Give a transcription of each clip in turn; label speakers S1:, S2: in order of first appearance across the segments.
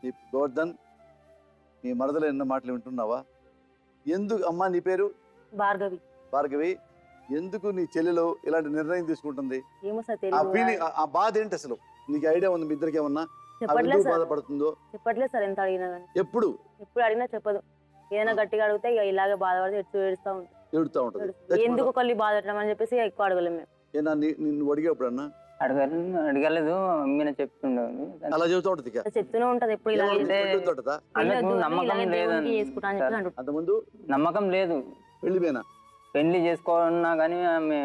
S1: నీ గోవర్ధన్ నీ మరదలు ఎన్నో మాటలు వింటున్నావా? ఎందుకు అమ్మా నీ పేరు?
S2: భార్గవి.
S1: భార్గవి, ఎందుకు నీ చెల్లెలు ఇలాంటి నిర్ణయం తీసుకుంటుంది?
S2: ఏమో సార్
S1: ఆ
S2: తెలియదు.
S1: ఫీలింగ్, ఆ బాధ ఏంటి అసలు? నీకు ఐడియా ఉంది మీ ఇద్దరికి ఏమన్నా?
S2: చెప్పట్లేదు సార్.
S1: బాధపడుతుందో
S2: చెప్పట్లేదు సార్ ఎంత అడిగినా కానీ.
S1: ఎప్పుడు
S2: అడిగినా చెప్పదు. ఏదైనా గట్టిగా అడిగితే ఇక ఇలాగే బాధపడితే ఏడుస్తూ ఉంటుంది.
S1: ఏడుస్తూ ఉంటుంది.
S2: ఎందుకు ఒకళ్ళు బాధ పెట్టడం అని చెప్పేసి ఎక్కువ అడగలేము మేము.
S1: ఏనా నిన్ను అడిగేప్పుడన్నా?
S3: అడగలేదు, మీనే చెప్తుండే.
S1: అలా చెబుతూ ఉంటుంది.
S2: చెప్తూనే ఉంటది ఎప్పుడు ఇలా
S1: అంతకుముందు
S3: నమ్మకం లేదు. పెళ్లి చేసుకోవాలన్నా కానీ ఆమె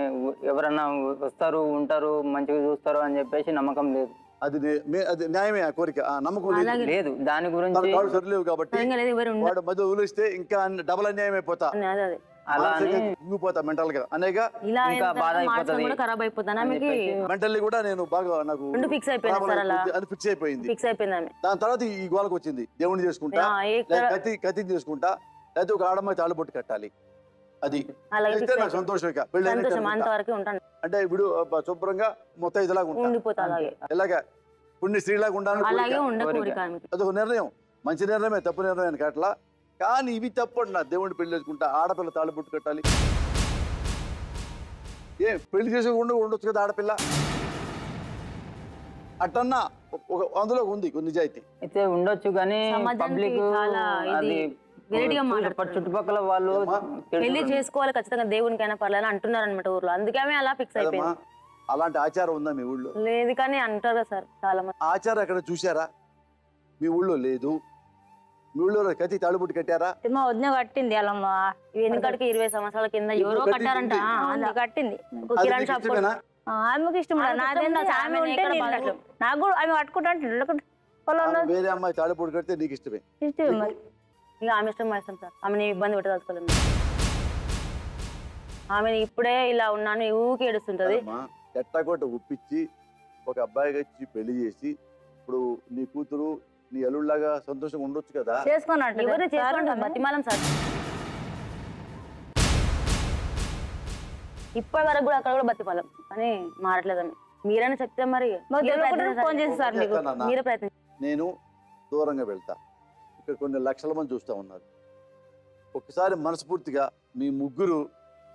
S3: ఎవరన్నా వస్తారు ఉంటారు మంచిగా చూస్తారు అని చెప్పేసి నమ్మకం లేదు.
S1: అది న్యాయమే, ఆ కోరిక, ఆ నమ్మకం
S3: లేదు. దాని గురించి
S1: సరిలేవు కాబట్టి వాడు మధ్య ఊలిస్తే ఇంకా డబల్ అన్యాయం అయిపోతా,
S3: అలా
S1: ఊగిపోతా మెంటల్ గా అనేగా,
S3: ఇంకా బాధ అయిపోతుంది,
S2: ఖరాబ్ అయిపోతాను.
S1: మెంటల్లీ కూడా నేను బాగా నాకు
S2: ఫిక్స్ అయిపోయింది.
S1: అది ఫిక్స్ అయిపోయింది. దాని తర్వాత ఈ గోలకు వచ్చింది, దేవుని చేసుకుంటా, కత్తి చేసుకుంటా, లేకపోతే ఒక ఆడమ్మాయి తాళు పొట్టు కట్టాలి. అది నాకు సంతోషం. ఇక పెళ్లి అంటే ఇప్పుడు శుభ్రంగా మొత్తం ఇదిలాగా ఉంటా, ఇలాగా పుణ్య స్త్రీలాగా ఉండాలని అదొక నిర్ణయం. మంచి నిర్ణయమే, తప్పు నిర్ణయం కట్లా. కానీ ఇవి తప్పు నా దేవుడిని పెళ్లి చేసుకుంటా, ఆడపిల్ల తాళి పొట్టు కట్టాలి. పెళ్లి చేసుకోకుండా ఉండొచ్చు కదా ఆడపిల్ల. అట్టన్నా అందులో ఉంది నిజాయితీ
S3: అయితే ఉండొచ్చు. కానీ పబ్లిక్ చుట్టుపక్కల వాళ్ళు
S2: పెళ్లి చేసుకోవాలి ఖచ్చితంగా దేవునికైనా పర్లేదు అంటున్నారు అనమాట ఊర్లో. అందుకే అలా ఫిక్స్ అయిపోయింది.
S1: అలాంటి ఆచారం ఉందా మీ ఊళ్ళో?
S2: లేదు కానీ అంటారు కదా సార్ చాలా మంది.
S1: ఆచారం ఎక్కడ చూసారా? మీ ఊళ్ళో లేదు. మీ ఊళ్ళో కత్తి తాళిబొట్టు కట్టారా?
S4: మా వదిన కట్టింది. అలా
S2: వెనుకటికి 20 సంవత్సరాల కింద ఎవరో కట్టారంట.
S4: కట్టింది.
S2: కిరాణా షాప్
S4: ఆమెకి ఇష్టం. నాకు కూడా ఆమె కట్టుకుంటా.
S1: వేరే అమ్మాయి తాళిబొట్టు కడితే నీకు ఇష్టమే?
S4: ఇష్టమే మరి.
S2: ఇక ఆమె ఇష్టం ఇష్టం సార్. ఆమె ఇబ్బంది పెట్టదలుచుకోలేదు. ఆమె ఇప్పుడే ఇలా ఉన్నాను ఊకి ఏడుస్తుంటది.
S1: ఎట్టగొట్ట ఒప్పించి ఒక అబ్బాయికి వచ్చి పెళ్లి చేసి ఇప్పుడు నీ కూతురు నీ అల్లుళ్ళలాగా సంతోషంగా ఉండొచ్చు కదా.
S2: చేసుకున్నట్టు బతిమాలం సార్. ఇప్పటి వరకు కూడా అక్కడ కూడా బతిమాలం కానీ మారట్లేదని మీరైనా చెప్తే మరి
S4: ఫోన్ చేసి సార్
S2: మీరే ప్రయత్నం.
S1: నేను దూరంగా వెళ్తా, ఇక్కడ కొన్ని లక్షల మంది చూస్తూ ఉన్నారు. ఒకసారి మనస్ఫూర్తిగా మీ ముగ్గురు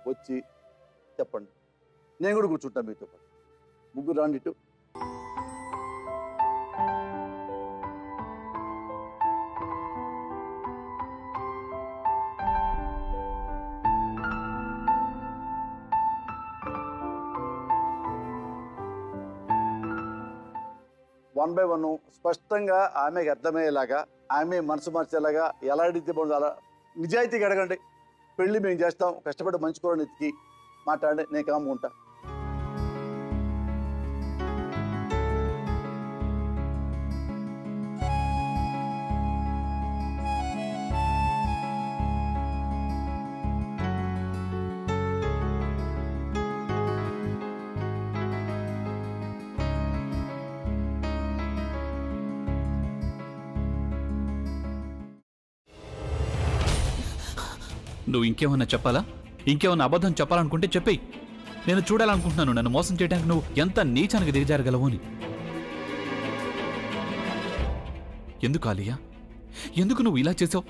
S1: వచ్చి చెప్పండి, నేను కూడా కూర్చుంటా మీతో పాటు. ముగ్గురు రాండి ఇటు. వన్ బై వన్ స్పష్టంగా ఆమెకి అర్థమయ్యేలాగా, ఆమె మనసు మార్చేలాగా ఎలా అడిగితే బాగుంది అలా నిజాయితీగా అడగండి. పెళ్లి మేము చేస్తాం, కష్టపడి మంచి కూరని ఎత్తికి మాట్లాడి నేను కాముకుంటా.
S5: నువ్వు ఇంకేమన్నా చెప్పాలా? ఇంకేమన్నా అబద్ధం చెప్పాలనుకుంటే చెప్పేయి. నేను చూడాలనుకుంటున్నాను నన్ను మోసం చేయడానికి నువ్వు ఎంత నీచానికి దిగజారగలవు అని. ఎందుకు ఆలియా, ఎందుకు నువ్వు ఇలా చేసావు?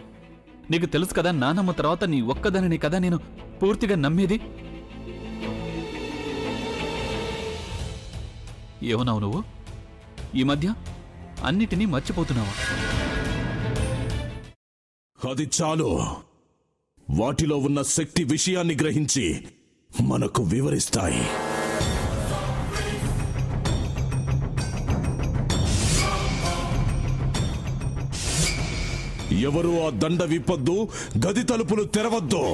S5: నీకు తెలుసు కదా నానమ్మ తర్వాత నీ ఒక్కదానిని కదా నేను పూర్తిగా నమ్మేది. ఏమన్నావు నువ్వు? ఈ మధ్య అన్నిటినీ మర్చిపోతున్నావా?
S6: అది చాలు. వాటిలో ఉన్న శక్తి విషయాన్ని గ్రహించి మనకు వివరిస్తాయి. ఎవరు ఆ దండ విప్పొద్దు, గది తలుపులు తెరవద్దు.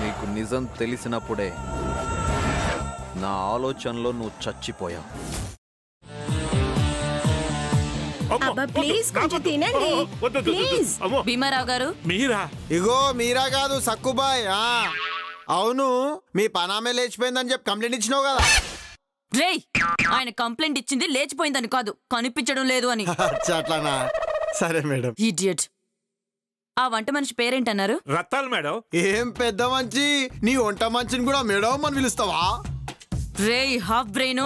S7: నీకు నిజం తెలిసినప్పుడే నా ఆలోచనలో నువ్వు చచ్చిపోయావు.
S8: ప్లీజ్ కొంచెం తినండి ప్లీజ్.
S9: భీమారావు గారు
S10: మీరా? ఇగో మీరా కాదు సక్కుబాయ్. అవును మీ పనామే లేచిపోయిందని చెప్పి కంప్లైంట్ ఇచ్చినావు కదా.
S9: రేయ్ ఆయన కంప్లైంట్ ఇచ్చింది లేచిపోయిందని కాదు, కనిపించడం లేదు అని.
S10: అట్లానా? సరే మేడం.
S9: ఇడియట్. ఆ వంట మనిషి పేరేంటన్నారు?
S10: రత్తాలు మేడం. ఏం పెద్ద మంచి, నీ వంట మంచిని కూడా మేడం అని పిలుస్తావా?
S9: రేయ్ హాఫ్ బ్రెయిన్,